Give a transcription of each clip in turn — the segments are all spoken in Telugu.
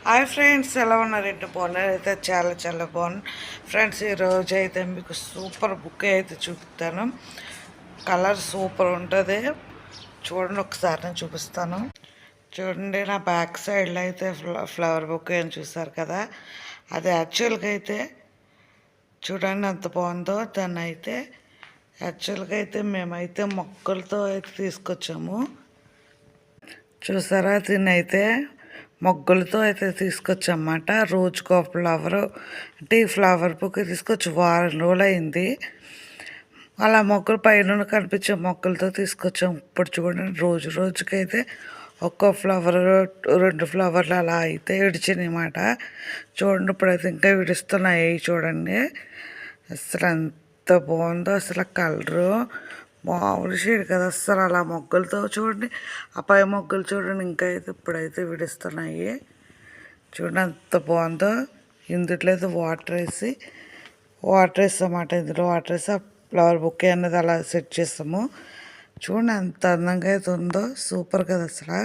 హాయ్ ఫ్రెండ్స్, ఎలా ఉన్నారంటే బాగున్నారు. అయితే చాలా చాలా బాగున్నాను ఫ్రెండ్స్. ఈరోజు అయితే మీకు సూపర్ బుక్ అయితే చూపిస్తాను. కలర్ సూపర్ ఉంటుంది. చూడండి, ఒకసారి నేను చూపిస్తాను. చూడండి, నా బ్యాక్ సైడ్లో అయితే ఫ్లవర్ బుక్ అని చూసారు కదా, అది యాక్చువల్గా అయితే చూడండి ఎంత బాగుందో. దాన్ని అయితే యాక్చువల్గా అయితే మేమైతే మొక్కలతో అయితే తీసుకొచ్చాము. చూసారా, దీన్ని అయితే మొగ్గలతో అయితే తీసుకొచ్చన్నమాట. రోజుకో ఫ్లవర్ అంటే ఈ ఫ్లవర్ బుక్ తీసుకొచ్చి వారం రోజులు అయింది. అలా మొక్కలు పైన కనిపించే మొక్కలతో తీసుకొచ్చాం. ఇప్పుడు చూడండి, రోజు రోజుకైతే ఒక్కో ఫ్లవర్ 2 ఫ్లవర్లు అలా అయితే విడిచినాయి అన్నమాట. చూడండి, ఇప్పుడైతే ఇంకా విడుస్తున్నాయి. చూడండి అసలు ఎంత బాగుందో. అసలు కలరు మామూలు షేడ్ కదా అసలు. అలా మొగ్గలతో చూడండి, ఆ పై మొగ్గలు చూడండి ఇంకా అయితే ఇప్పుడైతే విడుస్తున్నాయి. చూడండి ఎంత బాగుందో. ఇందులో అయితే వాటర్ వేసామాట. ఇందులో వాటర్ వేసి ఆ ఫ్లవర్ బుకే అనేది అలా సెట్ చేస్తాము. చూడండి ఎంత అందంగా అయితే ఉందో. సూపర్ కదా అసలు.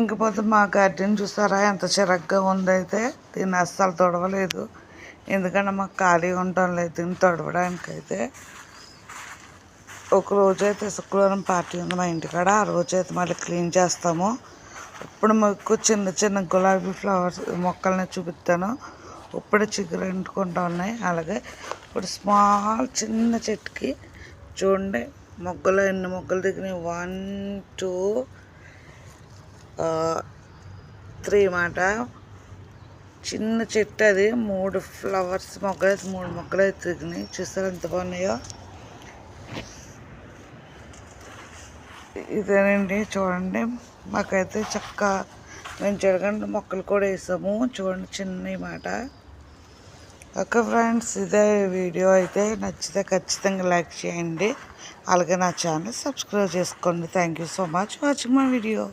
ఇంకపోతే మా గార్డెన్ చూసారా ఎంత చిరగ్గా ఉందైతే. దీన్ని అస్సలు తొడవలేదు, ఎందుకంటే మాకు ఖాళీ ఉండటం లేదు దీన్ని తొడవడానికైతే. ఒక రోజైతే శుక్రవారం పార్టీ ఉంది మా ఇంటికాడ. ఆ రోజైతే మళ్ళీ క్లీన్ చేస్తాము. ఇప్పుడు మీకు చిన్న చిన్న గులాబీ ఫ్లవర్స్ మొక్కల్ని చూపిస్తాను. ఇప్పుడు చిగురు ఎంటుకుంటూ ఉన్నాయి. అలాగే ఇప్పుడు స్మాల్ చిన్న చెట్టుకి చూడండి మొగ్గలు ఎన్ని మొగ్గలు దిగినాయి. 1 2 3 మాట. చిన్న చెట్టు అది 3 ఫ్లవర్స్ మొగ్గలు అయితే 3 మొగ్గలు అయితే దిగినాయి. చూసారు ఎంత బాగున్నాయో. ఇదేనండి చూడండి, మాకైతే చక్కగా మేము చెడగండి మొక్కలు కూడా వేసాము. చూడండి చిన్న మాట. ఓకే ఫ్రెండ్స్, ఇదే వీడియో అయితే నచ్చితే ఖచ్చితంగా లైక్ చేయండి. అలాగే నా ఛానల్ సబ్స్క్రైబ్ చేసుకోండి. Thank you so much watching my video.